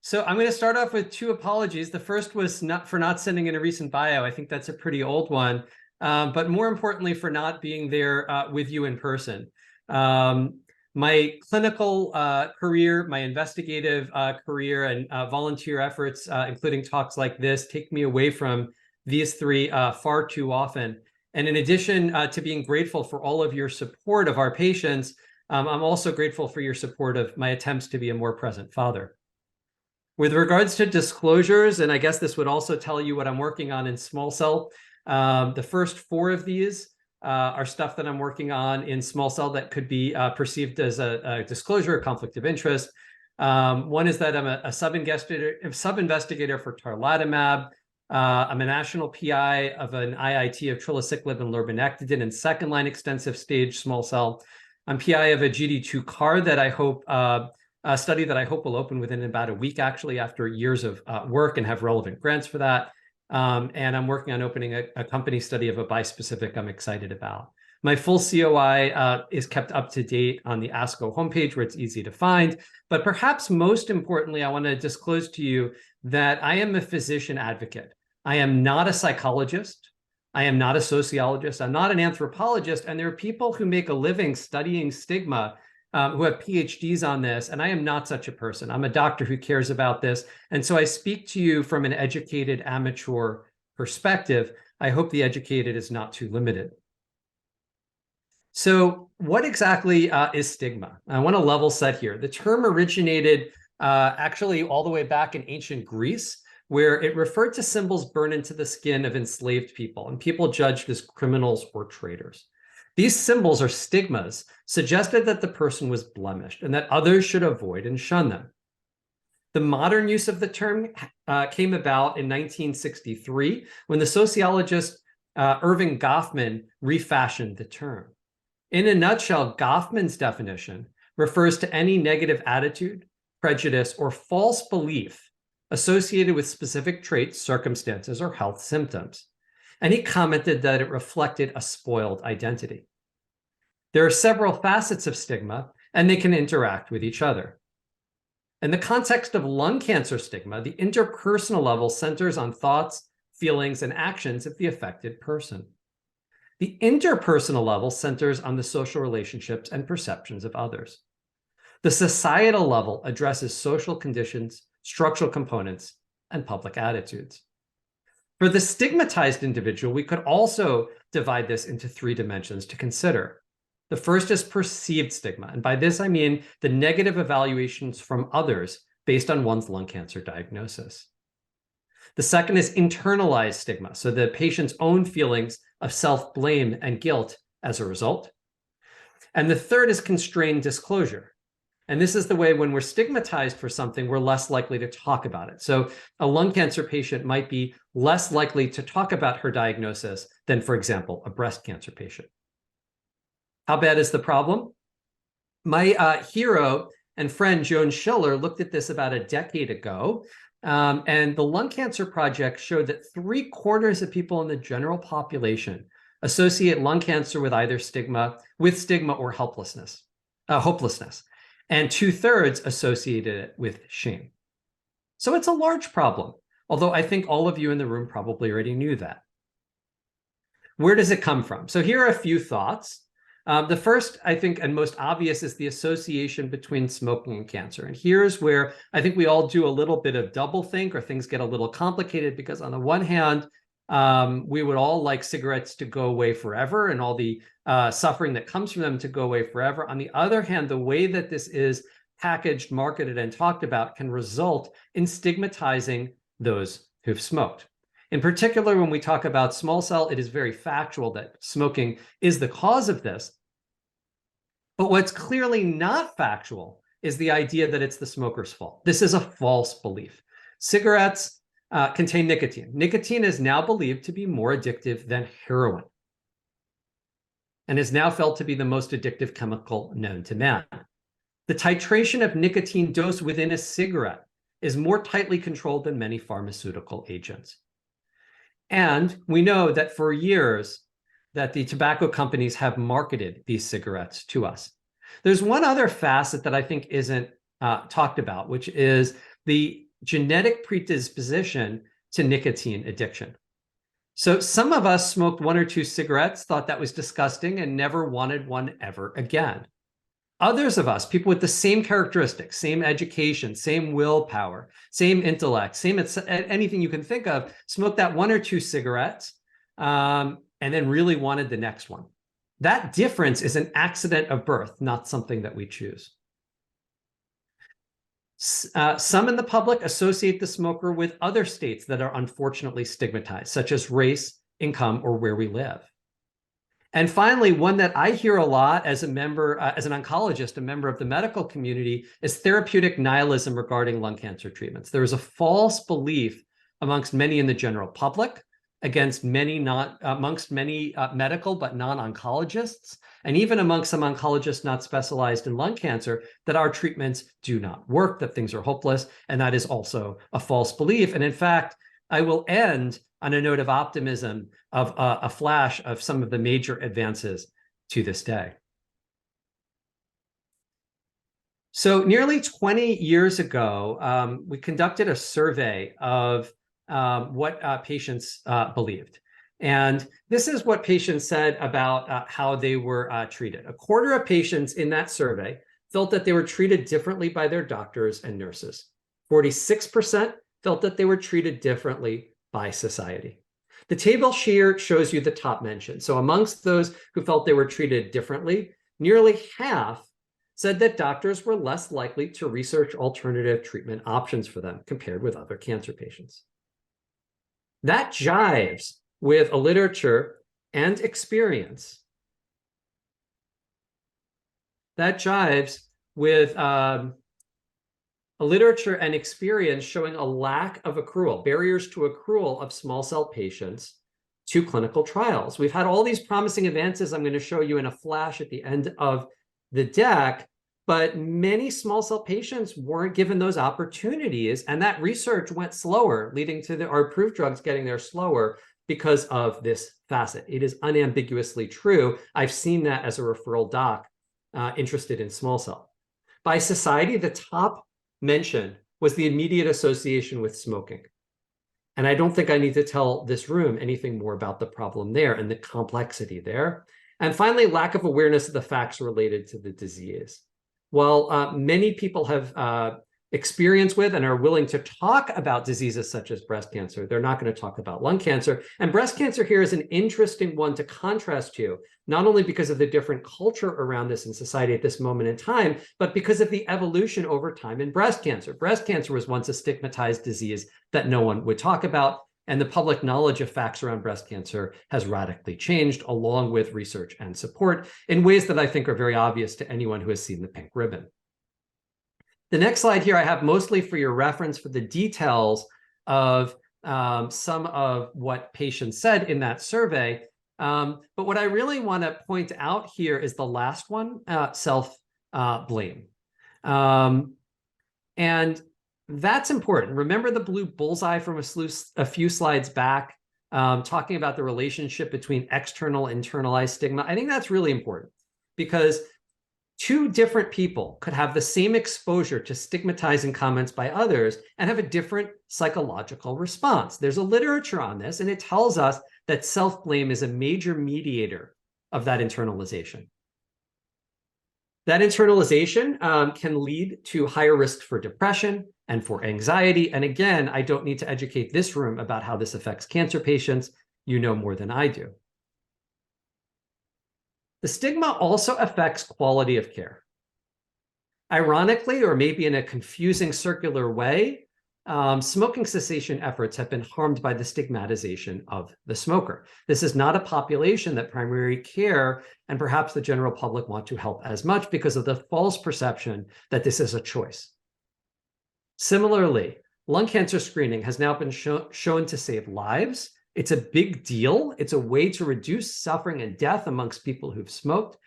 So I'm going to start off with two apologies. The first was for not sending in a recent bio. I think that's a pretty old one, but more importantly, for not being there with you in person. My clinical career, my investigative career, and volunteer efforts, including talks like this, take me away from these three far too often. And in addition to being grateful for all of your support of our patients, I'm also grateful for your support of my attempts to be a more present father. With regards to disclosures, and I guess this would also tell you what I'm working on in small cell, the first four of these are stuff that I'm working on in small cell that could be perceived as a disclosure, a conflict of interest. One is that I'm a sub-investigator for tarlatamab. I'm a national PI of an IIT of trilaciclib and lurbinectedin in second-line extensive stage small cell. I'm PI of a GD2 CAR that I hope a study that I hope will open within about a week, actually, after years of work, and have relevant grants for that. And I'm working on opening a company study of a bispecific I'm excited about. My full COI is kept up to date on the ASCO homepage, where it's easy to find. But perhaps most importantly, I want to disclose to you that I am a physician advocate. I am not a psychologist. I am not a sociologist. I'm not an anthropologist. And there are people who make a living studying stigma who have PhDs on this, and I am not such a person. I'm a doctor who cares about this, and so I speak to you from an educated amateur perspective. I hope the educated is not too limited. So what exactly is stigma? I want to level set here. The term originated actually all the way back in ancient Greece, where it referred to symbols burned into the skin of enslaved people and people judged as criminals or traitors. These symbols, or stigmas, suggested that the person was blemished and that others should avoid and shun them. The modern use of the term came about in 1963 when the sociologist Irving Goffman refashioned the term. In a nutshell, Goffman's definition refers to any negative attitude, prejudice, or false belief associated with specific traits, circumstances, or health symptoms. And he commented that it reflected a spoiled identity. There are several facets of stigma, and they can interact with each other. In the context of lung cancer stigma, the interpersonal level centers on thoughts, feelings, and actions of the affected person. The interpersonal level centers on the social relationships and perceptions of others. The societal level addresses social conditions, structural components, and public attitudes. For the stigmatized individual, we could also divide this into three dimensions to consider. The first is perceived stigma, and by this I mean the negative evaluations from others based on one's lung cancer diagnosis. The second is internalized stigma, so the patient's own feelings of self-blame and guilt as a result. And the third is constrained disclosure. And this is the way when we're stigmatized for something, we're less likely to talk about it. So a lung cancer patient might be less likely to talk about her diagnosis than, for example, a breast cancer patient. How bad is the problem? My hero and friend Joan Schiller looked at this about a decade ago, and the Lung Cancer Project showed that 3/4 of people in the general population associate lung cancer with either stigma or hopelessness. And 2/3 associated it with shame. So it's a large problem, although I think all of you in the room probably already knew that. Where does it come from? So here are a few thoughts. The first, I think, and most obvious is the association between smoking and cancer. And here's where I think we all do a little bit of doublethink, or things get a little complicated, because on the one hand, we would all like cigarettes to go away forever and all the suffering that comes from them to go away forever. On the other hand, the way that this is packaged, marketed, and talked about can result in stigmatizing those who've smoked. In particular, when we talk about small cell, it is very factual that smoking is the cause of this. But what's clearly not factual is the idea that it's the smoker's fault. This is a false belief. Cigarettes contain nicotine. Nicotine is now believed to be more addictive than heroin, and is now felt to be the most addictive chemical known to man. The titration of nicotine dose within a cigarette is more tightly controlled than many pharmaceutical agents. And we know that for years that the tobacco companies have marketed these cigarettes to us. There's one other facet that I think isn't talked about, which is the genetic predisposition to nicotine addiction. So some of us smoked 1 or 2 cigarettes, thought that was disgusting, and never wanted one ever again. Others of us, people with the same characteristics, same education, same willpower, same intellect, same anything you can think of, smoked that 1 or 2 cigarettes, and then really wanted the next one. That difference is an accident of birth, not something that we choose. Some in the public associate the smoker with other states that are unfortunately stigmatized, such as race, income, or where we live. And finally, one that I hear a lot as a member, as an oncologist, a member of the medical community, is therapeutic nihilism regarding lung cancer treatments. There is a false belief amongst many in the general public, amongst many medical but non-oncologists, and even amongst some oncologists not specialized in lung cancer, that our treatments do not work, that things are hopeless, and that is also a false belief. And in fact, I will end on a note of optimism, of a flash of some of the major advances to this day. So nearly 20 years ago, we conducted a survey of what patients believed. And this is what patients said about how they were treated. A quarter of patients in that survey felt that they were treated differently by their doctors and nurses. 46% felt that they were treated differently by society. The table here shows you the top mentioned. So amongst those who felt they were treated differently, nearly half said that doctors were less likely to research alternative treatment options for them compared with other cancer patients. That jives with a literature and experience. That jives with a literature and experience showing a lack of accrual, barriers to accrual of small cell patients to clinical trials. We've had all these promising advances I'm going to show you in a flash at the end of the deck, but many small cell patients weren't given those opportunities, and that research went slower, leading to our approved drugs getting there slower because of this facet. It is unambiguously true. I've seen that as a referral doc interested in small cell. By society, the top mention was the immediate association with smoking. And I don't think I need to tell this room anything more about the problem there and the complexity there. And finally, lack of awareness of the facts related to the disease. While many people have experience with and are willing to talk about diseases such as breast cancer, they're not going to talk about lung cancer. And breast cancer here is an interesting one to contrast to, not only because of the different culture around this in society at this moment in time, but because of the evolution over time in breast cancer. Breast cancer was once a stigmatized disease that no one would talk about, and the public knowledge of facts around breast cancer has radically changed, along with research and support, in ways that I think are very obvious to anyone who has seen the pink ribbon. The next slide here I have mostly for your reference for the details of some of what patients said in that survey. But what I really want to point out here is the last one, self-blame. And that's important. Remember the blue bullseye from a few slides back, talking about the relationship between external and internalized stigma? I think that's really important, because two different people could have the same exposure to stigmatizing comments by others and have a different psychological response. There's a literature on this, and it tells us that self-blame is a major mediator of that internalization. That internalization can lead to higher risks for depression and for anxiety. And again, I don't need to educate this room about how this affects cancer patients. You know more than I do. The stigma also affects quality of care. Ironically, or maybe in a confusing circular way, smoking cessation efforts have been harmed by the stigmatization of the smoker. This is not a population that primary care and perhaps the general public want to help as much because of the false perception that this is a choice. Similarly, lung cancer screening has now been shown to save lives. It's a big deal. It's a way to reduce suffering and death amongst people who've smoked,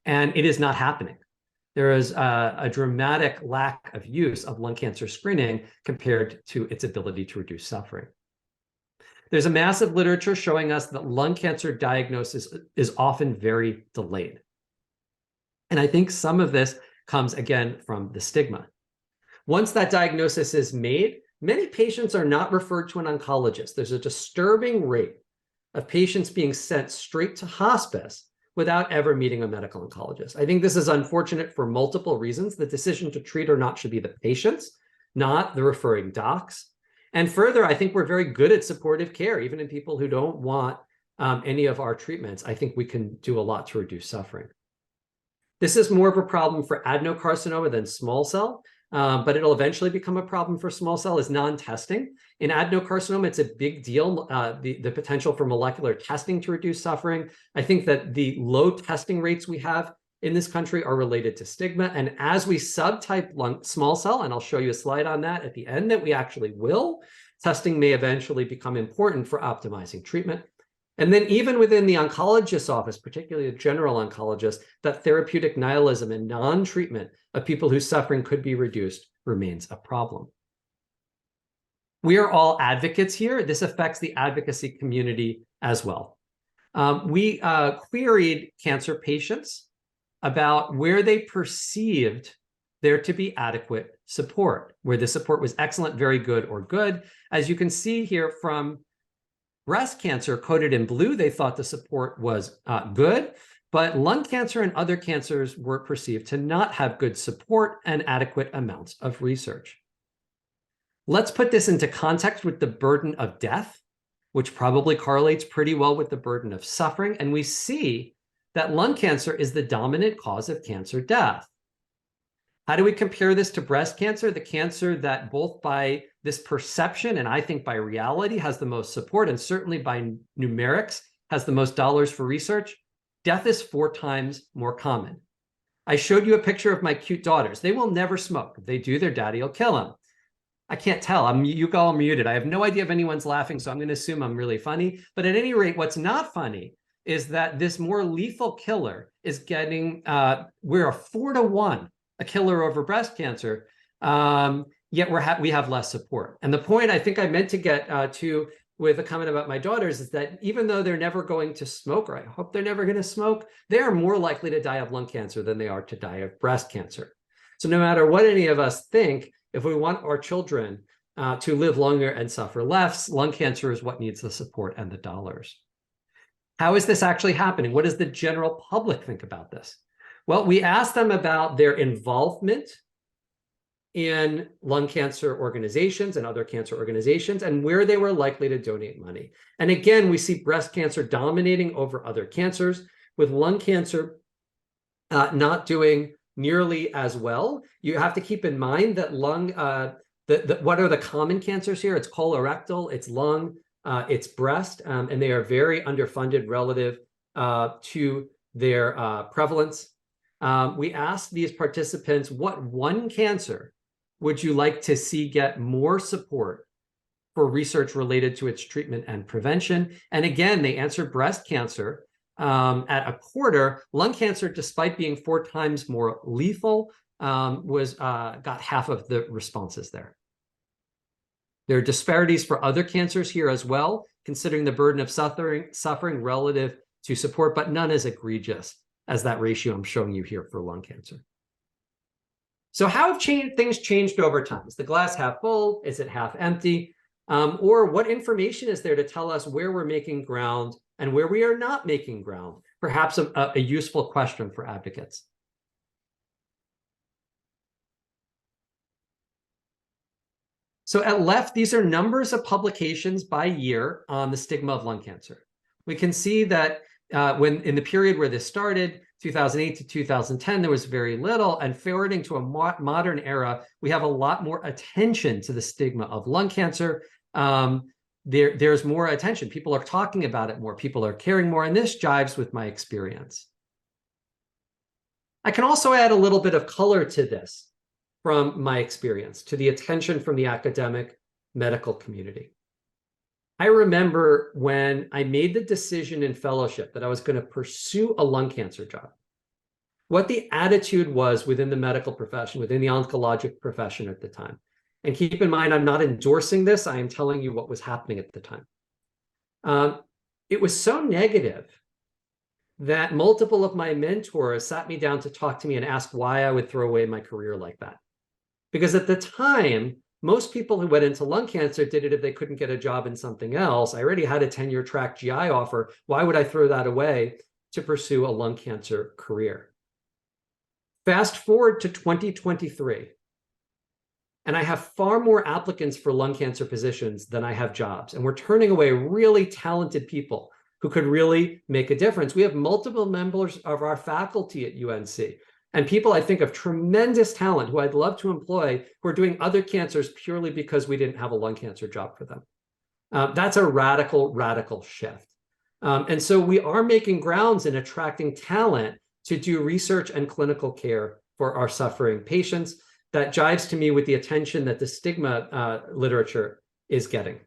and it is not happening. There is a dramatic lack of use of lung cancer screening compared to its ability to reduce suffering. There's a massive literature showing us that lung cancer diagnosis is often very delayed. And I think some of this comes, again, from the stigma. Once that diagnosis is made, many patients are not referred to an oncologist. There's a disturbing rate of patients being sent straight to hospice without ever meeting a medical oncologist. I think this is unfortunate for multiple reasons. The decision to treat or not should be the patient's, not the referring docs. And further, I think we're very good at supportive care, even in people who don't want any of our treatments. I think we can do a lot to reduce suffering. This is more of a problem for adenocarcinoma than small cell, but it'll eventually become a problem for small cell, is non-testing. In adenocarcinoma, it's a big deal, the potential for molecular testing to reduce suffering. I think that the low testing rates we have in this country are related to stigma. And as we subtype small cell, and I'll show you a slide on that at the end that we actually will, testing may eventually become important for optimizing treatment. And then even within the oncologist's office, particularly the general oncologist, that therapeutic nihilism and non-treatment of people whose suffering could be reduced remains a problem. We are all advocates here. This affects the advocacy community as well. We queried cancer patients about where they perceived there to be adequate support, where the support was excellent, very good, or good. As you can see here from breast cancer coded in blue, they thought the support was good, but lung cancer and other cancers were perceived to not have good support and adequate amounts of research. Let's put this into context with the burden of death, which probably correlates pretty well with the burden of suffering. And we see that lung cancer is the dominant cause of cancer death. How do we compare this to breast cancer? The cancer that both by this perception and I think by reality has the most support, and certainly by numerics has the most dollars for research. Death is 4 times more common. I showed you a picture of my cute daughters. They will never smoke. If they do, their daddy will kill them. I can't tell. You all muted. I have no idea if anyone's laughing, so I'm going to assume I'm really funny. But at any rate, what's not funny is that this more lethal killer is getting, we're a 4-to-1 a killer over breast cancer, yet we have less support. And the point I think I meant to get to with a comment about my daughters is that even though they're never going to smoke, or I hope they're never going to smoke, they are more likely to die of lung cancer than they are to die of breast cancer. So no matter what any of us think, if we want our children to live longer and suffer less, lung cancer is what needs the support and the dollars. How is this actually happening? What does the general public think about this? Well, we asked them about their involvement in lung cancer organizations and other cancer organizations and where they were likely to donate money. And again, we see breast cancer dominating over other cancers, with lung cancer not doing nearly as well. You have to keep in mind that what are the common cancers here? It's colorectal, it's lung, it's breast, and they are very underfunded relative to their prevalence. We asked these participants, what one cancer would you like to see get more support for research related to its treatment and prevention? And again, they answered breast cancer at a quarter. Lung cancer, despite being 4 times more lethal, got half of the responses there. There are disparities for other cancers here as well, considering the burden of suffering relative to support, but none as egregious as that ratio I'm showing you here for lung cancer. So how have things changed over time? Is the glass half full? Is it half empty? Or what information is there to tell us where we're making ground and where we are not making ground? Perhaps a useful question for advocates. So at left, these are numbers of publications by year on the stigma of lung cancer. We can see that when in the period where this started, 2008 to 2010, there was very little, and forwarding to a modern era, we have a lot more attention to the stigma of lung cancer. There's more attention. People are talking about it more. People are caring more, and this jives with my experience. I can also add a little bit of color to this from my experience, to the attention from the academic medical community. I remember when I made the decision in fellowship that I was going to pursue a lung cancer job, what the attitude was within the medical profession, within the oncologic profession at the time. And keep in mind, I'm not endorsing this. I am telling you what was happening at the time. It was so negative that multiple of my mentors sat me down to talk to me and ask why I would throw away my career like that. Because at the time, Most people who went into lung cancer did it if they couldn't get a job in something else. I already had a tenure track GI offer. Why would I throw that away to pursue a lung cancer career? Fast forward to 2023, and I have far more applicants for lung cancer positions than I have jobs. And we're turning away really talented people who could really make a difference. We have multiple members of our faculty at UNC and people I think of tremendous talent who I'd love to employ who are doing other cancers purely because we didn't have a lung cancer job for them. That's a radical, radical shift. And so we are making grounds in attracting talent to do research and clinical care for our suffering patients. That jives to me with the attention that the stigma literature is getting.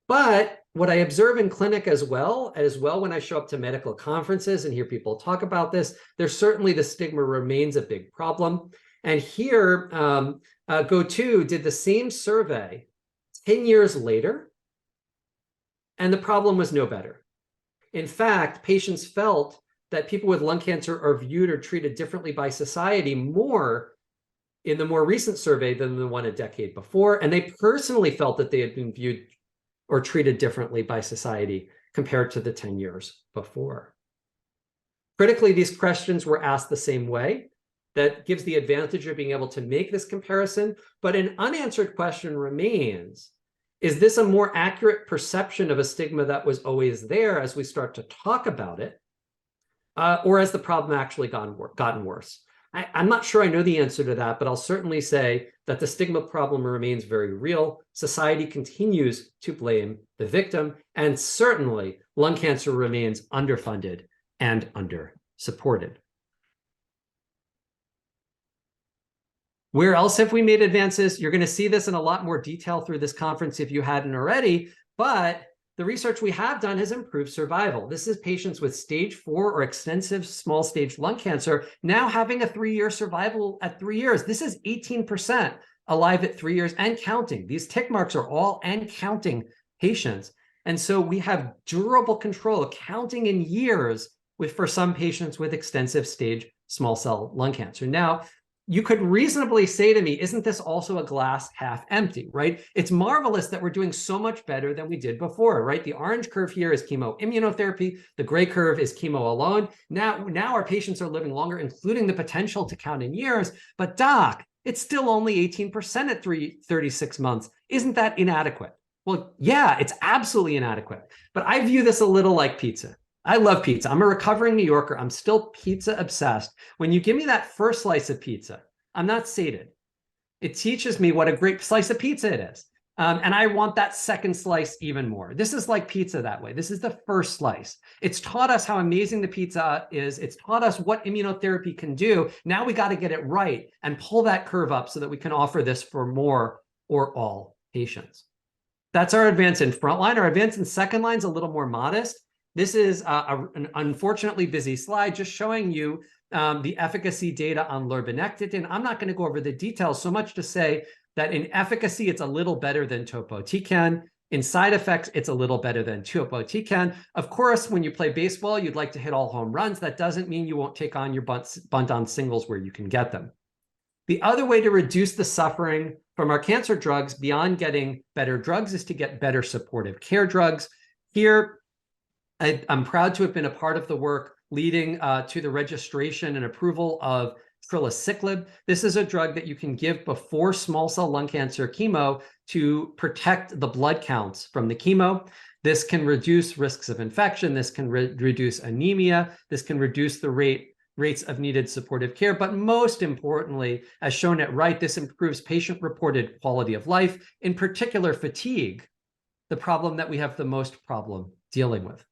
But what I observe in clinic as well when I show up to medical conferences and hear people talk about this, there's certainly the stigma remains a big problem. And here, GO2 did the same survey 10 years later, and the problem was no better. In fact, patients felt that people with lung cancer are viewed or treated differently by society more in the more recent survey than the one a decade before. And they personally felt that they had been viewed or treated differently by society compared to the 10 years before. Critically, these questions were asked the same way. That gives the advantage of being able to make this comparison. But an unanswered question remains, is this a more accurate perception of a stigma that was always there as we start to talk about it? Or has the problem actually gotten worse? I'm not sure I know the answer to that, but I'll certainly say that the stigma problem remains very real. Society continues to blame the victim, and certainly lung cancer remains underfunded and under-supported. Where else have we made advances? You're going to see this in a lot more detail through this conference if you hadn't already, but the research we have done has improved survival. This is patients with stage 4 or extensive small stage lung cancer now having a 3-year survival at 3 years. This is 18% alive at 3 years and counting. These tick marks are all and counting patients. And so we have durable control, counting in years for some patients with extensive stage small cell lung cancer. Now, you could reasonably say to me, isn't this also a glass half empty, right? It's marvelous that we're doing so much better than we did before, right? The orange curve here is chemoimmunotherapy. The gray curve is chemo alone. Now our patients are living longer, including the potential to count in years. But doc, it's still only 18% at 36 months. Isn't that inadequate? Well, yeah, it's absolutely inadequate. But I view this a little like pizza. I love pizza. I'm a recovering New Yorker. I'm still pizza obsessed. When you give me that first slice of pizza, I'm not sated. It teaches me what a great slice of pizza it is. And I want that second slice even more. This is like pizza that way. This is the first slice. It's taught us how amazing the pizza is. It's taught us what immunotherapy can do. Now we got to get it right and pull that curve up so that we can offer this for more or all patients. That's our advance in frontline. Our advance in second line is a little more modest. This is an unfortunately busy slide just showing you the efficacy data on lurbinectedin. I'm not going to go over the details so much to say that in efficacy, it's a little better than topotecan. In side effects, it's a little better than topotecan. Of course, when you play baseball, you'd like to hit all home runs. That doesn't mean you won't take on your bunt on singles where you can get them. The other way to reduce the suffering from our cancer drugs beyond getting better drugs is to get better supportive care drugs. Here, I'm proud to have been a part of the work leading to the registration and approval of trilaciclib. This is a drug that you can give before small cell lung cancer chemo to protect the blood counts from the chemo. This can reduce risks of infection. This can reduce anemia. This can reduce the rates of needed supportive care. But most importantly, as shown at right, this improves patient-reported quality of life, in particular fatigue, the problem that we have the most problem dealing with.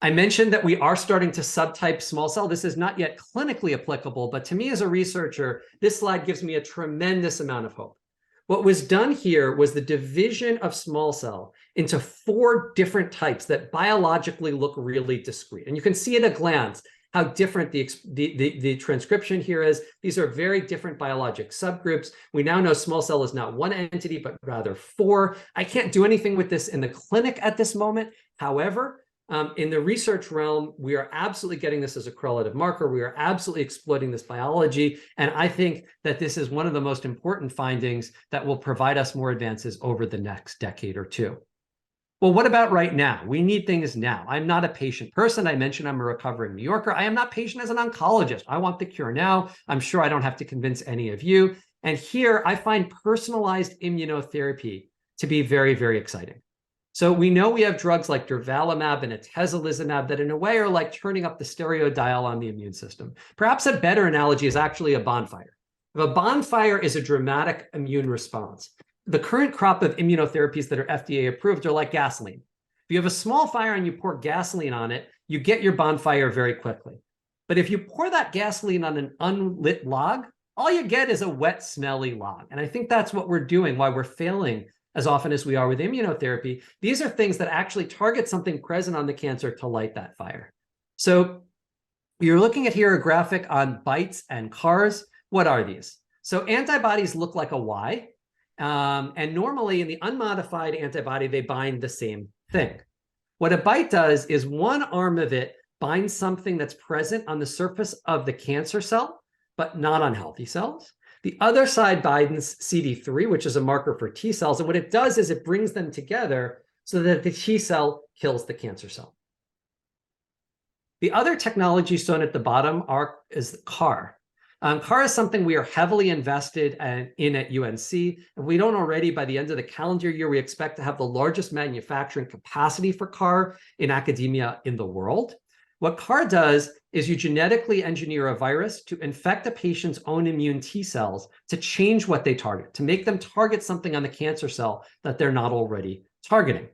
I mentioned that we are starting to subtype small cell. This is not yet clinically applicable, but to me as a researcher, this slide gives me a tremendous amount of hope. What was done here was the division of small cell into 4 different types that biologically look really discrete. And you can see at a glance how different the transcription here is. These are very different biologic subgroups. We now know small cell is not one entity, but rather 4. I can't do anything with this in the clinic at this moment. However, In the research realm, we are absolutely getting this as a correlative marker. We are absolutely exploiting this biology. And I think that this is one of the most important findings that will provide us more advances over the next decade or two. Well, what about right now? We need things now. I'm not a patient person. I mentioned I'm a recovering New Yorker. I am not patient as an oncologist. I want the cure now. I'm sure I don't have to convince any of you. And here I find personalized immunotherapy to be very, very exciting. So we know we have drugs like durvalumab and atezolizumab that in a way are like turning up the stereo dial on the immune system. Perhaps a better analogy is actually a bonfire. If a bonfire is a dramatic immune response, the current crop of immunotherapies that are FDA approved are like gasoline. If you have a small fire and you pour gasoline on it, you get your bonfire very quickly. But if you pour that gasoline on an unlit log, all you get is a wet, smelly log. And I think that's what we're doing, why we're failing as often as we are with immunotherapy. These are things that actually target something present on the cancer to light that fire. So you're looking at here a graphic on bites and CARs. What are these? So antibodies look like a Y. And normally in the unmodified antibody, they bind the same thing. What a bite does is one arm of it binds something that's present on the surface of the cancer cell, but not on healthy cells. The other side binds CD3, which is a marker for T cells. And what it does is it brings them together so that the T cell kills the cancer cell. The other technology shown at the bottom is CAR. CAR is something we are heavily invested in at UNC. If we don't already, by the end of the calendar year, we expect to have the largest manufacturing capacity for CAR in academia in the world. What CAR does is you genetically engineer a virus to infect a patient's own immune T cells to change what they target, to make them target something on the cancer cell that they're not already targeting.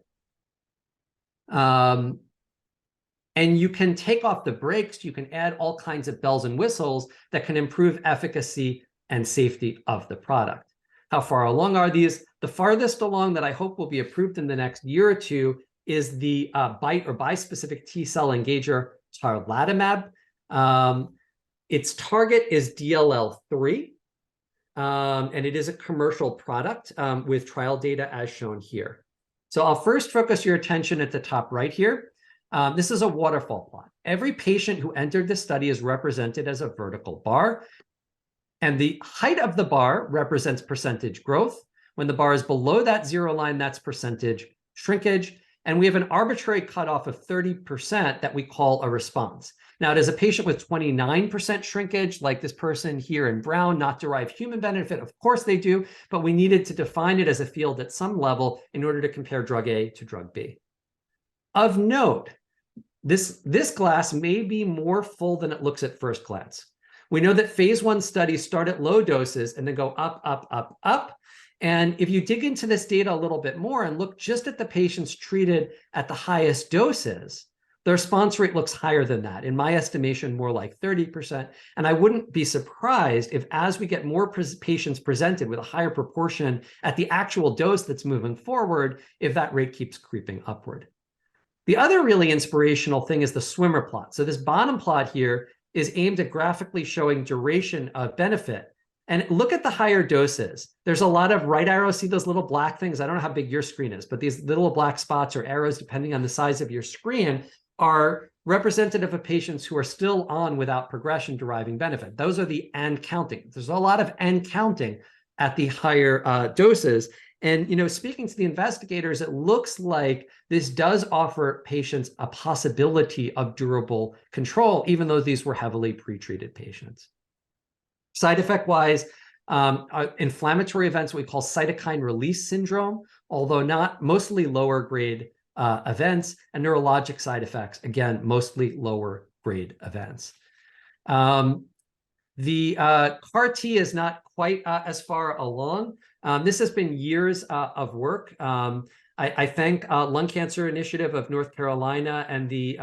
And you can take off the brakes, you can add all kinds of bells and whistles that can improve efficacy and safety of the product. How far along are these? The farthest along that I hope will be approved in the next year or two is the BiTE or bispecific T cell engager tarlatamab. Its target is DLL3, and it is a commercial product with trial data as shown here. So I'll first focus your attention at the top right here. This is a waterfall plot. Every patient who entered the study is represented as a vertical bar, and the height of the bar represents percentage growth. When the bar is below that zero line, that's percentage shrinkage. And we have an arbitrary cutoff of 30% that we call a response. Now, does a patient with 29% shrinkage, like this person here in brown, not derive human benefit? Of course they do, but we needed to define it as a field at some level in order to compare drug A to drug B. Of note, this glass may be more full than it looks at first glance. We know that phase 1 studies start at low doses and then go up, up, up, up. And if you dig into this data a little bit more and look just at the patients treated at the highest doses, the response rate looks higher than that. In my estimation, more like 30%. And I wouldn't be surprised if as we get more patients presented with a higher proportion at the actual dose that's moving forward, if that rate keeps creeping upward. The other really inspirational thing is the swimmer plot. So this bottom plot here is aimed at graphically showing duration of benefit. And look at the higher doses. There's a lot of right arrows. See those little black things? I don't know how big your screen is, but these little black spots or arrows, depending on the size of your screen, are representative of patients who are still on without progression deriving benefit. Those are the and counting. There's a lot of and counting at the higher doses. And, you know, speaking to the investigators, it looks like this does offer patients a possibility of durable control, even though these were heavily pretreated patients. Side effect-wise, inflammatory events we call cytokine release syndrome, although not mostly lower grade events, and neurologic side effects, again, mostly lower grade events. The CAR-T is not quite as far along. This has been years of work. I thank Lung Cancer Initiative of North Carolina and the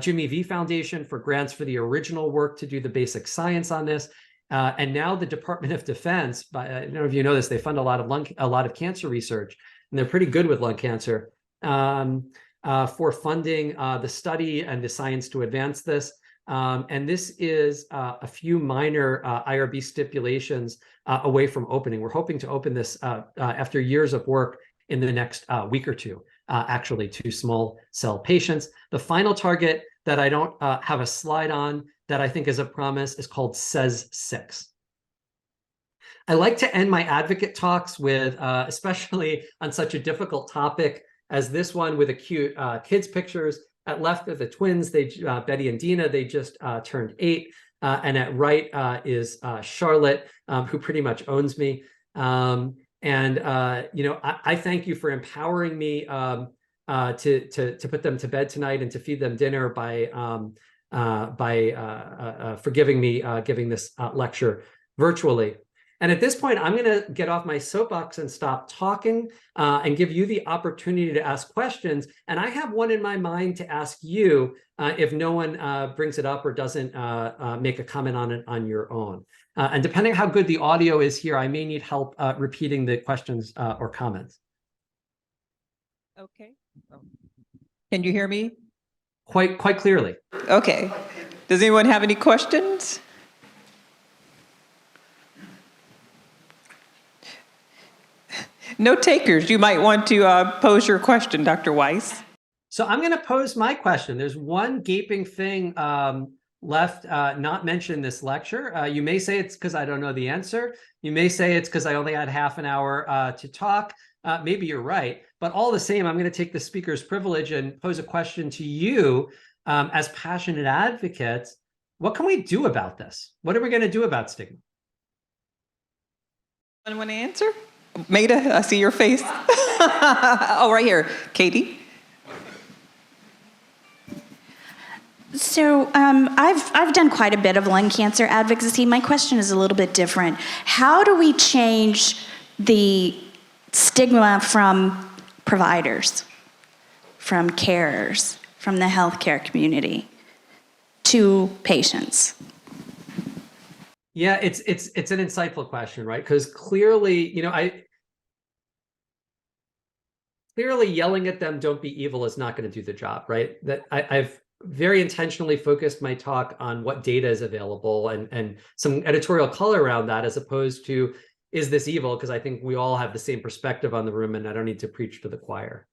Jimmy V Foundation for grants for the original work to do the basic science on this. And now the Department of Defense, I don't know if you know this, they fund a lot of cancer research, and they're pretty good with lung cancer for funding the study and the science to advance this. And this is a few minor IRB stipulations away from opening. We're hoping to open this after years of work in the next week or two. actually to small cell patients. The final target that I don't have a slide on that I think is a promise is called CES6. I like to end my advocate talks with, especially on such a difficult topic as this one, with cute kids pictures. At left are the twins, Betty and Dina, they just turned 8. And at right is Charlotte, who pretty much owns me. I thank you for empowering me to put them to bed tonight and to feed them dinner by forgiving me giving this lecture virtually. And at this point, I'm going to get off my soapbox and stop talking and give you the opportunity to ask questions. And I have one in my mind to ask you if no one brings it up or doesn't make a comment on it on your own. And depending on how good the audio is here, I may need help repeating the questions or comments. Okay. Can you hear me? Quite clearly. Okay. Does anyone have any questions? No takers. You might want to pose your question, Dr. Weiss. So I'm going to pose my question. There's one gaping thing left not mentioned in this lecture. You may say it's because I don't know the answer. You may say it's because I only had half an hour to talk. Maybe you're right. But all the same, I'm going to take the speaker's privilege and pose a question to you as passionate advocates. What can we do about this? What are we going to do about stigma? Anyone want to answer? Maida, I see your face. Oh, right here. Katie. So I've done quite a bit of lung cancer advocacy. My question is a little bit different. How do we change the stigma from providers, from carers, from the healthcare community to patients? Yeah, it's an insightful question, right? Because clearly, clearly yelling at them, "Don't be evil," is not going to do the job, right? That I've very intentionally focused my talk on what data is available and some editorial color around that, as opposed to, is this evil? Because I think we all have the same perspective on the room, and I don't need to preach to the choir.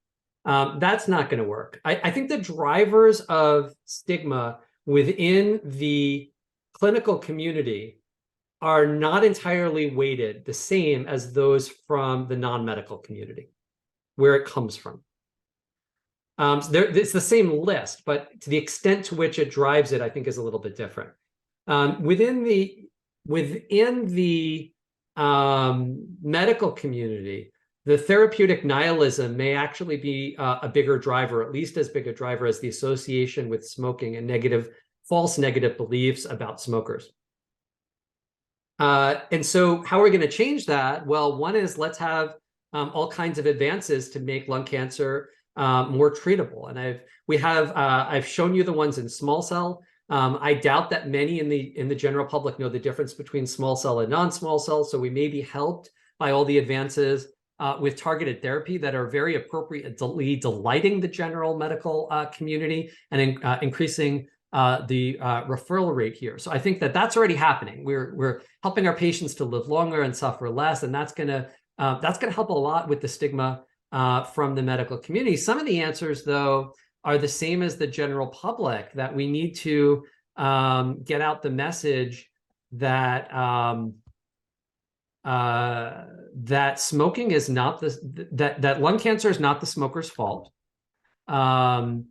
That's not going to work. I think the drivers of stigma within the clinical community are not entirely weighted the same as those from the non-medical community, where it comes from. It's the same list, but to the extent to which it drives it, I think, is a little bit different. Within the medical community, the therapeutic nihilism may actually be a bigger driver, at least as big a driver as the association with smoking and false negative beliefs about smokers. And so how are we going to change that? Well, one is, let's have all kinds of advances to make lung cancer more treatable. And I've shown you the ones in small cell. I doubt that many in the general public know the difference between small cell and non-small cell. So we may be helped by all the advances with targeted therapy that are very appropriately delighting the general medical community and increasing the referral rate here. So I think that that's already happening. We're helping our patients to live longer and suffer less, and that's gonna help a lot with the stigma from the medical community. Some of the answers, though, are the same as the general public, that we need to get out the message that that smoking is not that lung cancer is not the smoker's fault. And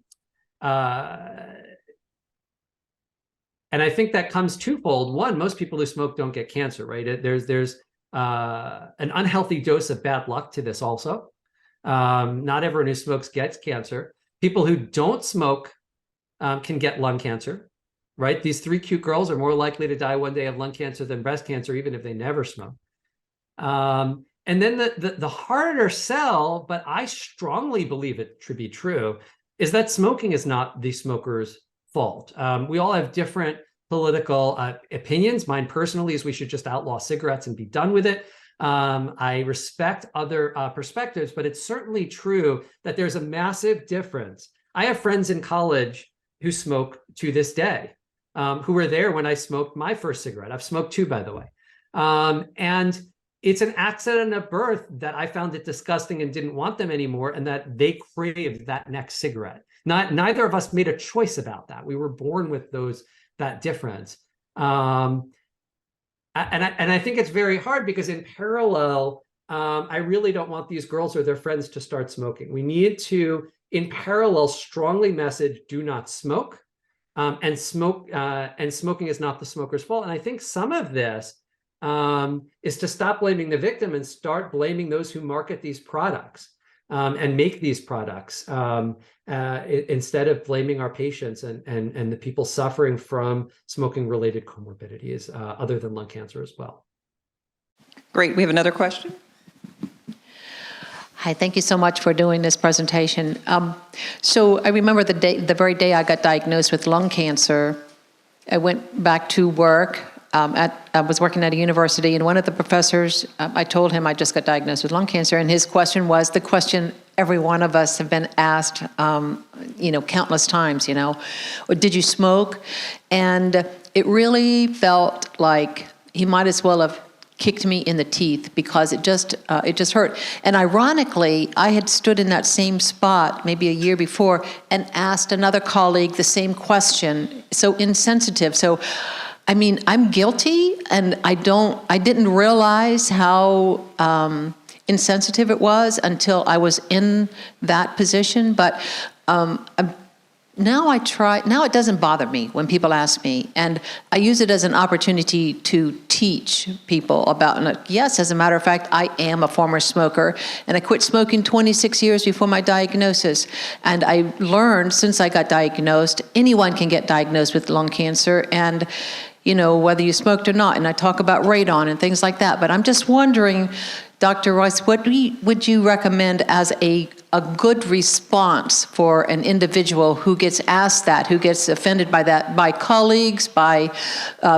I think that comes twofold. One, most people who smoke don't get cancer, right? There's an unhealthy dose of bad luck to this also. Not everyone who smokes gets cancer. People who don't smoke can get lung cancer, right? These 3 cute girls are more likely to die one day of lung cancer than breast cancer, even if they never smoke. And then the harder sell, but I strongly believe it to be true, is that smoking is not the smoker's fault. We all have different political opinions. Mine personally is we should just outlaw cigarettes and be done with it. I respect other perspectives, but it's certainly true that there's a massive difference. I have friends in college who smoke to this day, who were there when I smoked my first cigarette. I've smoked 2, by the way. And it's an accident of birth that I found it disgusting and didn't want them anymore, and that they craved that next cigarette. Neither of us made a choice about that. We were born with that difference. And I think it's very hard because in parallel, I really don't want these girls or their friends to start smoking. We need to, in parallel, strongly message, do not smoke, and smoking is not the smoker's fault. And I think some of this is to stop blaming the victim and start blaming those who market these products and make these products instead of blaming our patients and the people suffering from smoking-related comorbidities other than lung cancer as well. Great. We have another question. Hi, thank you so much for doing this presentation. So I remember the very day I got diagnosed with lung cancer, I went back to work. I was working at a university, and one of the professors, I told him I just got diagnosed with lung cancer, and his question was the question every one of us have been asked, countless times, did you smoke? And it really felt like he might as well have kicked me in the teeth because it just hurt. And ironically, I had stood in that same spot maybe a year before and asked another colleague the same question, so insensitive. So I mean, I'm guilty, and I didn't realize how insensitive it was until I was in that position. But now it doesn't bother me when people ask me, and I use it as an opportunity to teach people about, and yes, as a matter of fact, I am a former smoker, and I quit smoking 26 years before my diagnosis. And I learned since I got diagnosed, anyone can get diagnosed with lung cancer, and whether you smoked or not, and I talk about radon and things like that. But I'm just wondering, Dr. Weiss, what would you recommend as a good response for an individual who gets asked that, who gets offended by that, by colleagues, by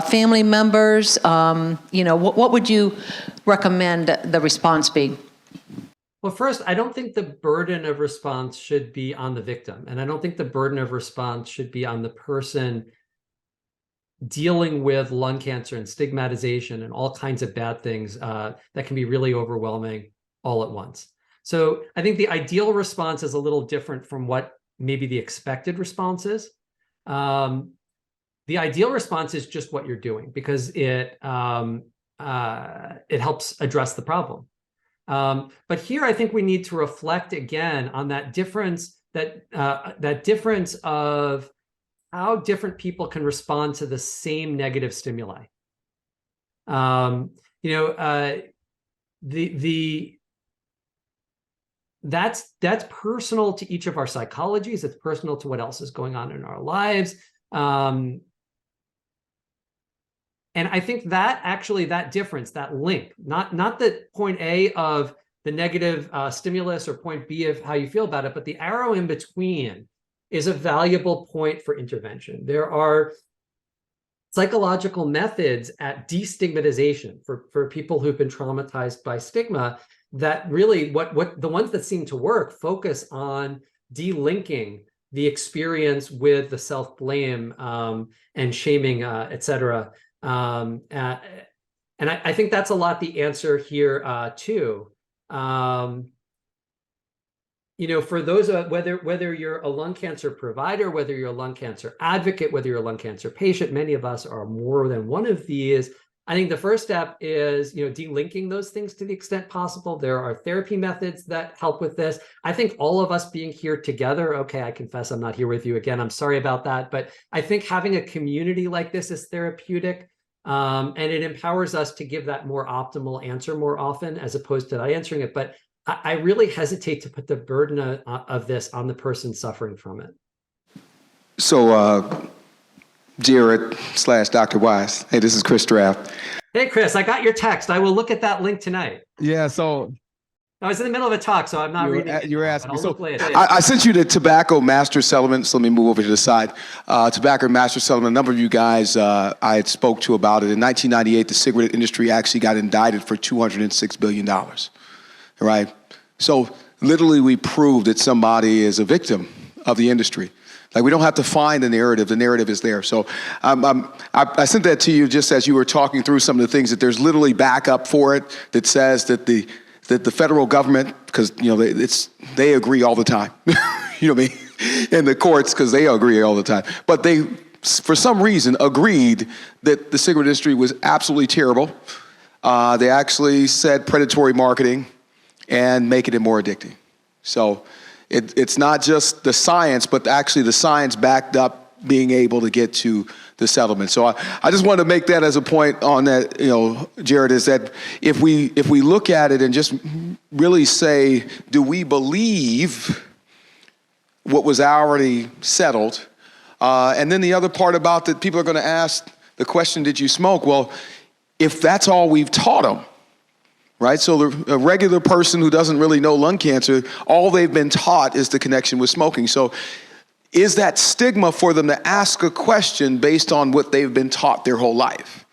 family members? What would you recommend the response be? Well, first, I don't think the burden of response should be on the victim. And I don't think the burden of response should be on the person dealing with lung cancer and stigmatization and all kinds of bad things that can be really overwhelming all at once. So I think the ideal response is a little different from what maybe the expected response is. The ideal response is just what you're doing because it helps address the problem. But here I think we need to reflect again on that difference, that difference of how different people can respond to the same negative stimuli. That's personal to each of our psychologies. It's personal to what else is going on in our lives. And I think that actually that difference, that link, not the point A of the negative stimulus or point B of how you feel about it, but the arrow in between is a valuable point for intervention. There are psychological methods at destigmatization for people who've been traumatized by stigma that really, what the ones that seem to work focus on delinking the experience with the self-blame and shaming, et cetera. And I think that's a lot the answer here too. For those, whether you're a lung cancer provider, whether you're a lung cancer advocate, whether you're a lung cancer patient, many of us are more than one of these. I think the first step is, delinking those things to the extent possible. There are therapy methods that help with this. I think all of us being here together, okay, I confess I'm not here with you again. I'm sorry about that. But I think having a community like this is therapeutic. And it empowers us to give that more optimal answer more often, as opposed to not answering it. But I really hesitate to put the burden of this on the person suffering from it. So, Jared/Dr. Weiss. Hey, this is Chris Draft. Hey, Chris, I got your text. I will look at that link tonight. Yeah, so I was in the middle of a talk, so I'm not reading it. You were asking me. I'll look later. I sent you the tobacco master settlement, so let me move over to the side. Tobacco master settlement, a number of you guys I had spoke to about it. In 1998, the cigarette industry actually got indicted for $206 billion, right? So literally we proved that somebody is a victim of the industry. Like, we don't have to find the narrative. The narrative is there. So I sent that to you just as you were talking through some of the things, that there's literally backup for it that says that the federal government, because, you know, they agree all the time, you know what I mean? And the courts, because they agree all the time. But they, for some reason, agreed that the cigarette industry was absolutely terrible. They actually said predatory marketing and making it more addicting. So it's not just the science, but actually the science backed up being able to get to the settlement. So I just wanted to make that as a point on that, you know, Jared, is that if we look at it and just really say, do we believe what was already settled? And then the other part about that, people are going to ask the question, did you smoke? Well, if that's all we've taught them, right? So a regular person who doesn't really know lung cancer, all they've been taught is the connection with smoking. So is that stigma for them to ask a question based on what they've been taught their whole life?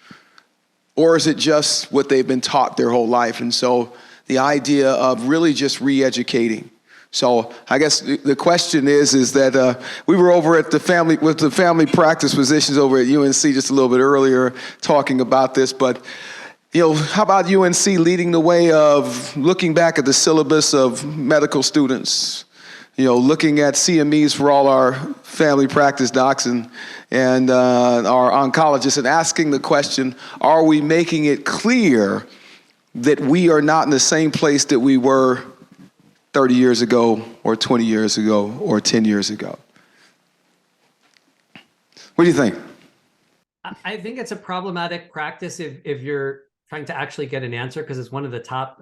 Or is it just what they've been taught their whole life? And so the idea of really just re-educating. So I guess the question is that we were over at the family practice physicians over at UNC just a little bit earlier talking about this, but you know, how about UNC leading the way of looking back at the syllabus of medical students, you know, looking at CMEs for all our family practice docs and our oncologists, and asking the question, are we making it clear that we are not in the same place that we were 30 years ago or 20 years ago or 10 years ago? What do you think? I think it's a problematic practice if you're trying to actually get an answer, because it's one of the top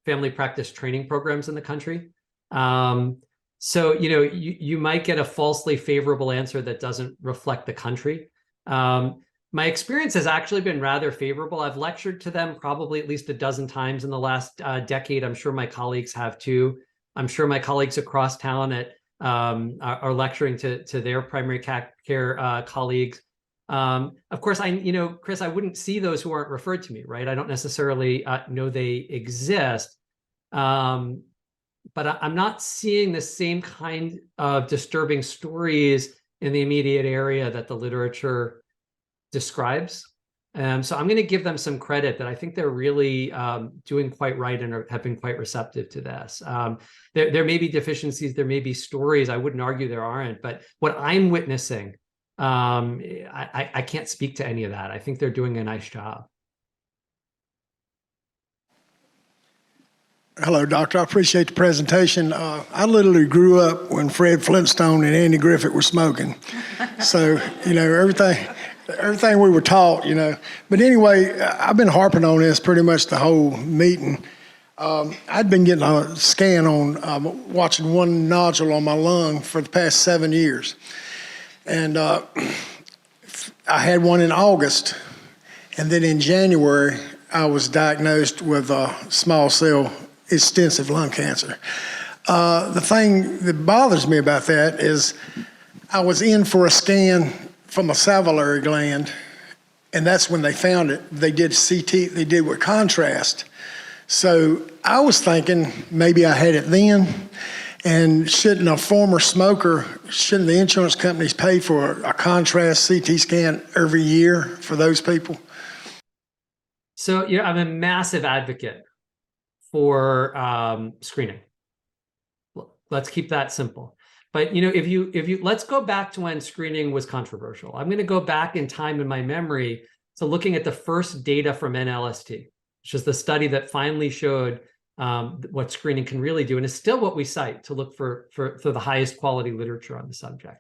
family practice training programs in the country. So, you know, you might get a falsely favorable answer that doesn't reflect the country. My experience has actually been rather favorable. I've lectured to them probably at least a dozen times in the last decade. I'm sure my colleagues have too. I'm sure my colleagues across town are lecturing to their primary care colleagues. Of course, Chris, I wouldn't see those who aren't referred to me, right? I don't necessarily know they exist, but I'm not seeing the same kind of disturbing stories in the immediate area that the literature describes. So I'm going to give them some credit that I think they're really doing quite right and have been quite receptive to this. There may be deficiencies, there may be stories. I wouldn't argue there aren't, but what I'm witnessing, I can't speak to any of that. I think they're doing a nice job. Hello, Doctor. I appreciate the presentation. I literally grew up when Fred Flintstone and Andy Griffith were smoking. So, you know, everything we were taught, you know. But anyway, I've been harping on this pretty much the whole meeting. I'd been getting a scan on watching one nodule on my lung for the past 7 years. And I had one in August, and then in January, I was diagnosed with small cell extensive lung cancer. The thing that bothers me about that is I was in for a scan from a salivary gland, and that's when they found it. They did CT, they did with contrast. So I was thinking maybe I had it then, and shouldn't a former smoker, shouldn't the insurance companies pay for a contrast CT scan every year for those people? So yeah, I'm a massive advocate for screening. Let's keep that simple. But you know, if you let's go back to when screening was controversial. I'm going to go back in time in my memory to looking at the first data from NLST, which is the study that finally showed what screening can really do, and is still what we cite to look for the highest quality literature on the subject.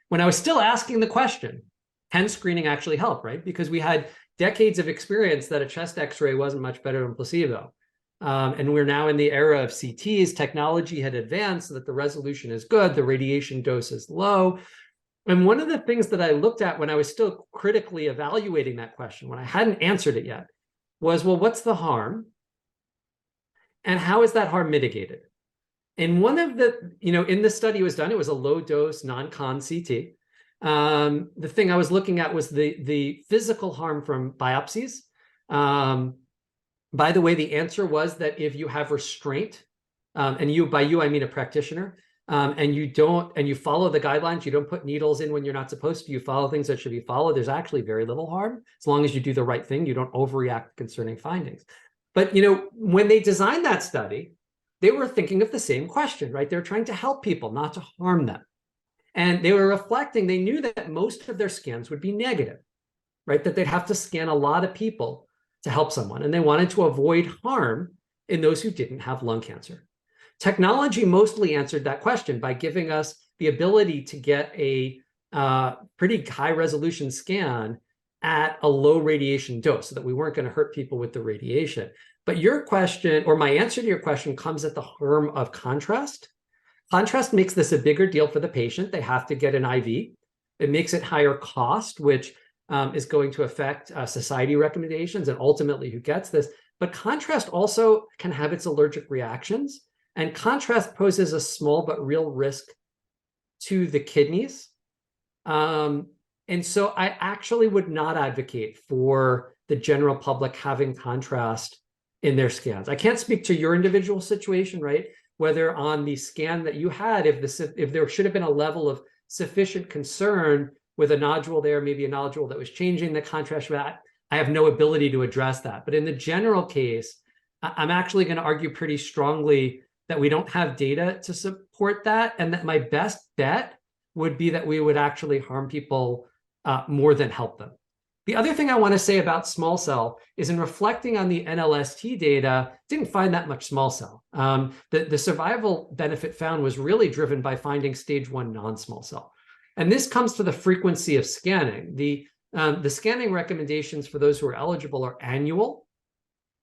When I was still asking the question, can screening actually help, right? Because we had decades of experience that a chest X-ray wasn't much better than placebo. And we're now in the era of CTs. Technology had advanced so that the resolution is good, the radiation dose is low. And one of the things that I looked at when I was still critically evaluating that question, when I hadn't answered it yet, was, well, what's the harm? And how is that harm mitigated? And one of the, in the study was done, it was a low dose non-con CT. The thing I was looking at was the physical harm from biopsies. By the way, the answer was that if you have restraint, and by you, I mean a practitioner, and you follow the guidelines, you don't put needles in when you're not supposed to, you follow things that should be followed, there's actually very little harm, as long as you do the right thing, you don't overreact to concerning findings. But, when they designed that study, they were thinking of the same question, right? They're trying to help people, not to harm them. And they were reflecting, they knew that most of their scans would be negative, right? That they'd have to scan a lot of people to help someone. And they wanted to avoid harm in those who didn't have lung cancer. Technology mostly answered that question by giving us the ability to get a pretty high resolution scan at a low radiation dose so that we weren't going to hurt people with the radiation. But your question, or my answer to your question, comes at the harm of contrast. Contrast makes this a bigger deal for the patient. They have to get an IV. It makes it higher cost, which is going to affect society recommendations and ultimately who gets this. But contrast also can have its allergic reactions. And contrast poses a small but real risk to the kidneys. And so I actually would not advocate for the general public having contrast in their scans. I can't speak to your individual situation, right? Whether on the scan that you had, if there should have been a level of sufficient concern with a nodule there, maybe a nodule that was changing the contrast, I have no ability to address that. But in the general case, I'm actually going to argue pretty strongly that we don't have data to support that, and that my best bet would be that we would actually harm people more than help them. The other thing I want to say about small cell is, in reflecting on the NLST data, didn't find that much small cell. The survival benefit found was really driven by finding stage 1 non-small cell. And this comes to the frequency of scanning. The scanning recommendations for those who are eligible are annual.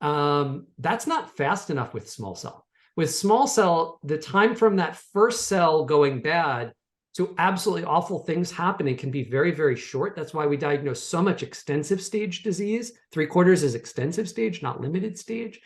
That's not fast enough with small cell. With small cell, the time from that first cell going bad to absolutely awful things happening can be very, very short. That's why we diagnose so much extensive stage disease. 3/4 is extensive stage, not limited stage.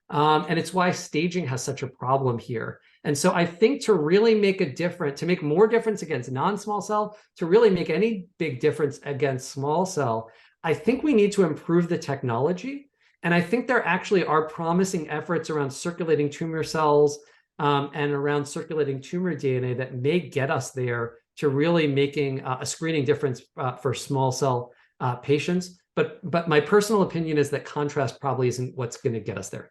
And it's why staging has such a problem here. And so I think to really make a difference, to make more difference against non-small cell, to really make any big difference against small cell, I think we need to improve the technology. And I think there actually are promising efforts around circulating tumor cells and around circulating tumor DNA that may get us there to really making a screening difference for small cell patients. But my personal opinion is that contrast probably isn't what's going to get us there.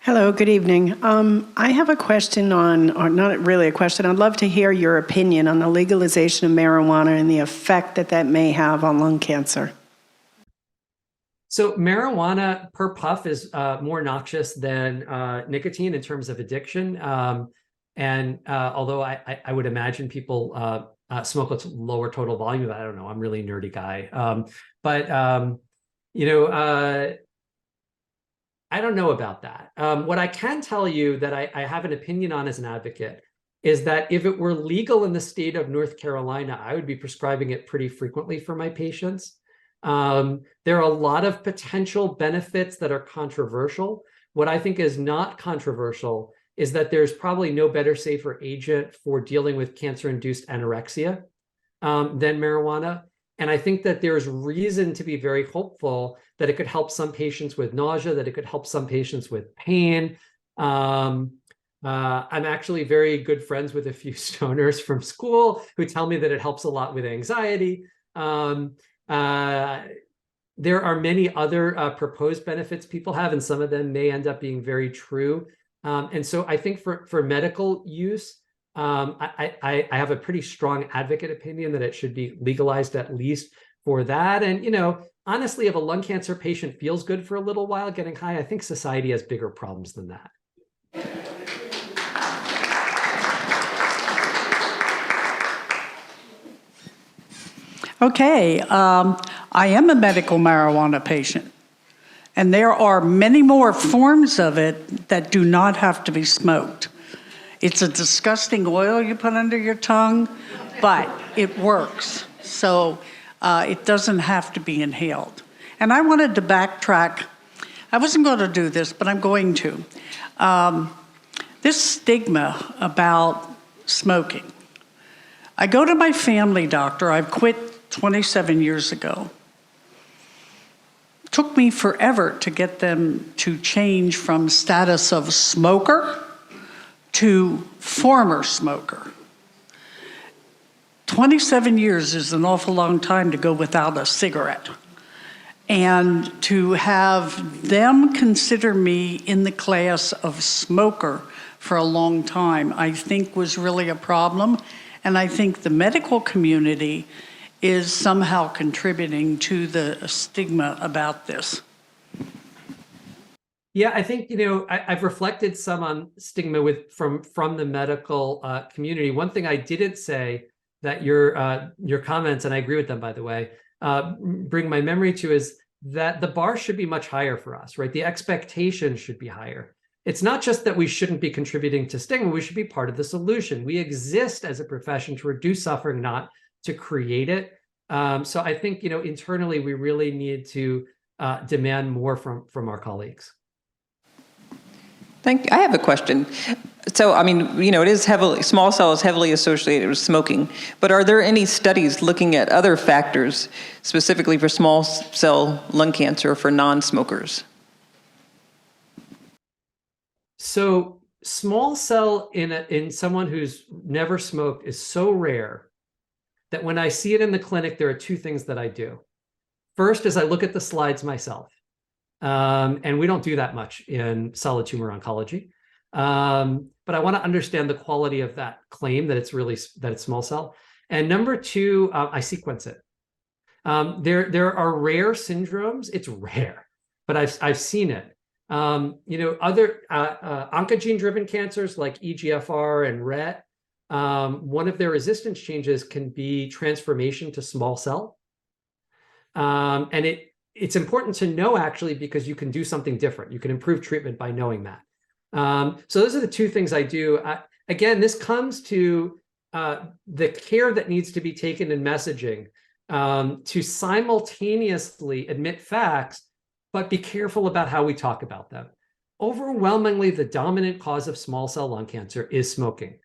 Hello, good evening. I have a question on, or not really a question, I'd love to hear your opinion on the legalization of marijuana and the effect that that may have on lung cancer. So marijuana per puff is more noxious than nicotine in terms of addiction. And although I would imagine people smoke with lower total volume, I don't know, I'm really a nerdy guy. I don't know about that. What I can tell you that I have an opinion on as an advocate is that if it were legal in the state of North Carolina, I would be prescribing it pretty frequently for my patients. There are a lot of potential benefits that are controversial. What I think is not controversial is that there's probably no better, safer agent for dealing with cancer-induced anorexia than marijuana. And I think that there's reason to be very hopeful that it could help some patients with nausea, that it could help some patients with pain. I'm actually very good friends with a few stoners from school who tell me that it helps a lot with anxiety. There are many other proposed benefits people have, and some of them may end up being very true. And so I think for medical use, I have a pretty strong advocate opinion that it should be legalized at least for that. And, honestly, if a lung cancer patient feels good for a little while getting high, I think society has bigger problems than that. Okay, I am a medical marijuana patient, and there are many more forms of it that do not have to be smoked. It's a disgusting oil you put under your tongue, but it works. So it doesn't have to be inhaled. And I wanted to backtrack. I wasn't going to do this, but I'm going to. This stigma about smoking. I go to my family doctor. I've quit 27 years ago. It took me forever to get them to change from status of smoker to former smoker. 27 years is an awful long time to go without a cigarette. And to have them consider me in the class of smoker for a long time, I think was really a problem. And I think the medical community is somehow contributing to the stigma about this. Yeah, I think, I've reflected some on stigma from the medical community. One thing I didn't say that your comments, and I agree with them, by the way, bring my memory to is that the bar should be much higher for us, right? The expectation should be higher. It's not just that we shouldn't be contributing to stigma, we should be part of the solution. We exist as a profession to reduce suffering, not to create it. So I think, internally, we really need to demand more from our colleagues. Thank you. I have a question. So, I mean, it is small cell is heavily associated with smoking, but are there any studies looking at other factors, specifically for small cell lung cancer for non-smokers? So small cell in someone who's never smoked is so rare that when I see it in the clinic, there are two things that I do. First is I look at the slides myself. And we don't do that much in solid tumor oncology. But I want to understand the quality of that claim that it's small cell. And number two, I sequence it. There are rare syndromes. It's rare, but I've seen it. Other oncogene-driven cancers like EGFR and RET, one of their resistance changes can be transformation to small cell. And it's important to know, actually, because you can do something different. You can improve treatment by knowing that. So those are the two things I do. Again, this comes to the care that needs to be taken in messaging to simultaneously admit facts, but be careful about how we talk about them. Overwhelmingly, the dominant cause of small cell lung cancer is smoking.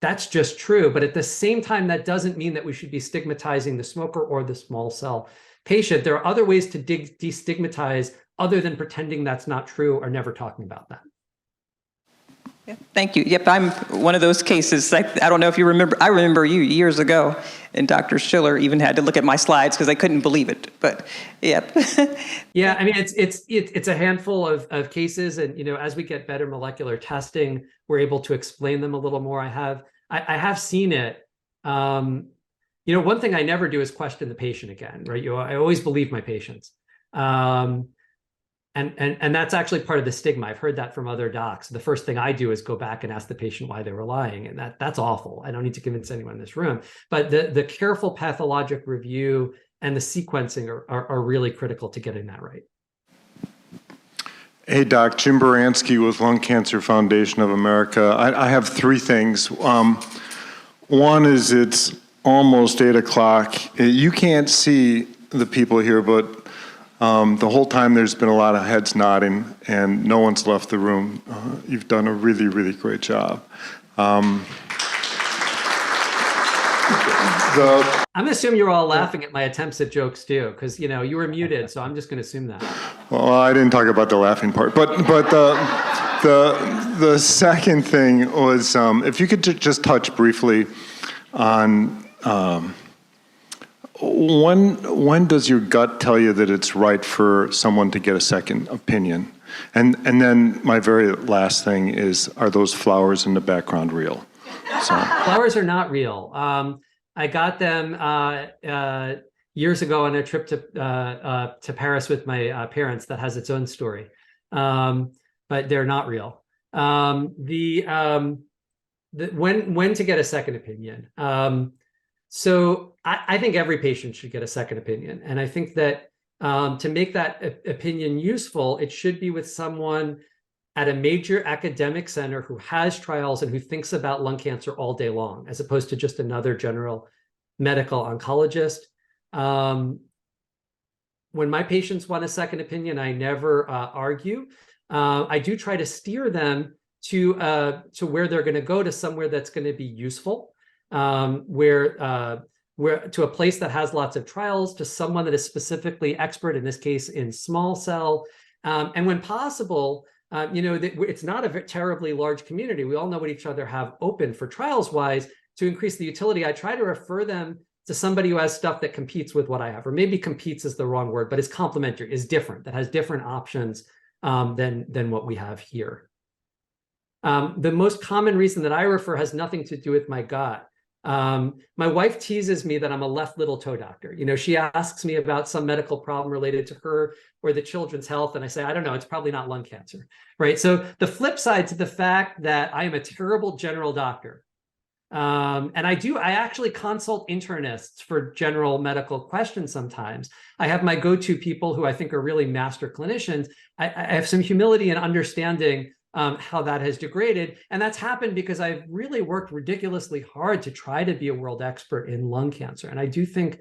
That's just true. But at the same time, that doesn't mean that we should be stigmatizing the smoker or the small cell patient. There are other ways to destigmatize other than pretending that's not true or never talking about that. Yeah, thank you. Yep, I'm one of those cases. I don't know if you remember. I remember you years ago, and Dr. Schiller even had to look at my slides because I couldn't believe it. But yep. Yeah, I mean, it's a handful of cases, and as we get better molecular testing, we're able to explain them a little more. I have seen it. One thing I never do is question the patient again, right? I always believe my patients. And that's actually part of the stigma. I've heard that from other docs. The first thing I do is go back and ask the patient why they were lying. And that's awful. I don't need to convince anyone in this room. But the careful pathologic review and the sequencing are really critical to getting that right. Hey, Doc. Jim Baranski with Lung Cancer Foundation of America. I have three things. One is it's almost 8 o'clock. You can't see the people here, but the whole time there's been a lot of heads nodding and no one's left the room. You've done a really, really great job. I'm going to assume you're all laughing at my attempts at jokes too, because you were muted, so I'm just going to assume that. Well, I didn't talk about the laughing part, but the second thing was if you could just touch briefly on when does your gut tell you that it's right for someone to get a second opinion? And then my very last thing is, are those flowers in the background real? So. Flowers are not real. I got them years ago on a trip to Paris with my parents. That has its own story, but they're not real. When to get a second opinion. So I think every patient should get a second opinion. And I think that to make that opinion useful, it should be with someone at a major academic center who has trials and who thinks about lung cancer all day long, as opposed to just another general medical oncologist. When my patients want a second opinion, I never argue. I do try to steer them to where they're going to go, to somewhere that's going to be useful. Where to a place that has lots of trials, to someone that is specifically expert, in this case, in small cell. And when possible, it's not a terribly large community. We all know what each other have open for trials-wise. To increase the utility, I try to refer them to somebody who has stuff that competes with what I have, or maybe competes is the wrong word, but is complementary, is different, that has different options than what we have here. The most common reason that I refer has nothing to do with my gut. My wife teases me that I'm a left little toe doctor. She asks me about some medical problem related to her or the children's health, and I say, I don't know, it's probably not lung cancer, right? So the flip side to the fact that I am a terrible general doctor, and I actually consult internists for general medical questions sometimes. I have my go-to people who I think are really master clinicians. I have some humility and understanding how that has degraded. And that's happened because I've really worked ridiculously hard to try to be a world expert in lung cancer. And I do think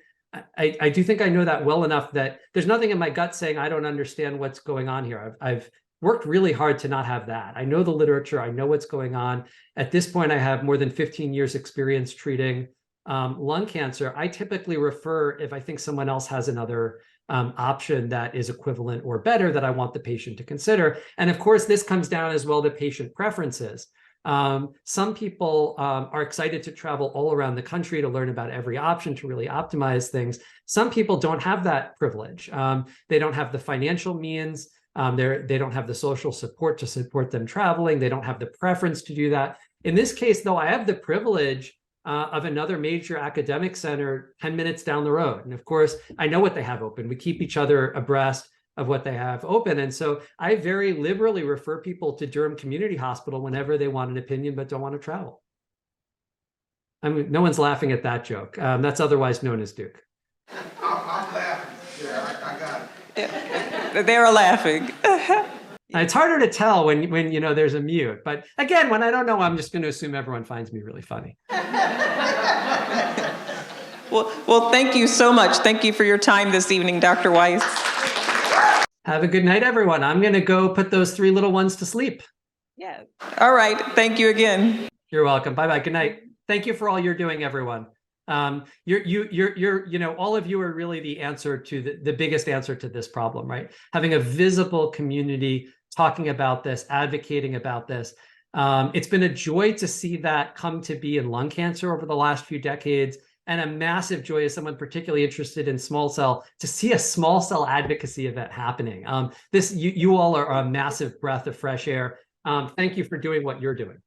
I know that well enough that there's nothing in my gut saying I don't understand what's going on here. I've worked really hard to not have that. I know the literature, I know what's going on. At this point, I have more than 15 years experience treating lung cancer. I typically refer if I think someone else has another option that is equivalent or better that I want the patient to consider. And of course, this comes down as well to patient preferences. Some people are excited to travel all around the country to learn about every option to really optimize things. Some people don't have that privilege. They don't have the financial means. They don't have the social support to support them traveling. They don't have the preference to do that. In this case, though, I have the privilege of another major academic center 10 minutes down the road. And of course, I know what they have open. We keep each other abreast of what they have open. And so I very liberally refer people to Durham Community Hospital whenever they want an opinion but don't want to travel. I mean, no one's laughing at that joke. That's otherwise known as Duke. I'm laughing. Yeah, I got it. They're laughing. It's harder to tell when there's a mute. But again, when I don't know, I'm just going to assume everyone finds me really funny. Well, thank you so much. Thank you for your time this evening, Dr. Weiss. Have a good night, everyone. I'm going to go put those 3 little ones to sleep. Yes. All right. Thank you again. You're welcome. Bye-bye. Good night. Thank you for all you're doing, everyone. You're all of you are really the answer to the biggest answer to this problem, right? Having a visible community talking about this, advocating about this. It's been a joy to see that come to be in lung cancer over the last few decades, and a massive joy as someone particularly interested in small cell to see a small cell advocacy event happening. You all are a massive breath of fresh air. Thank you for doing what you're doing.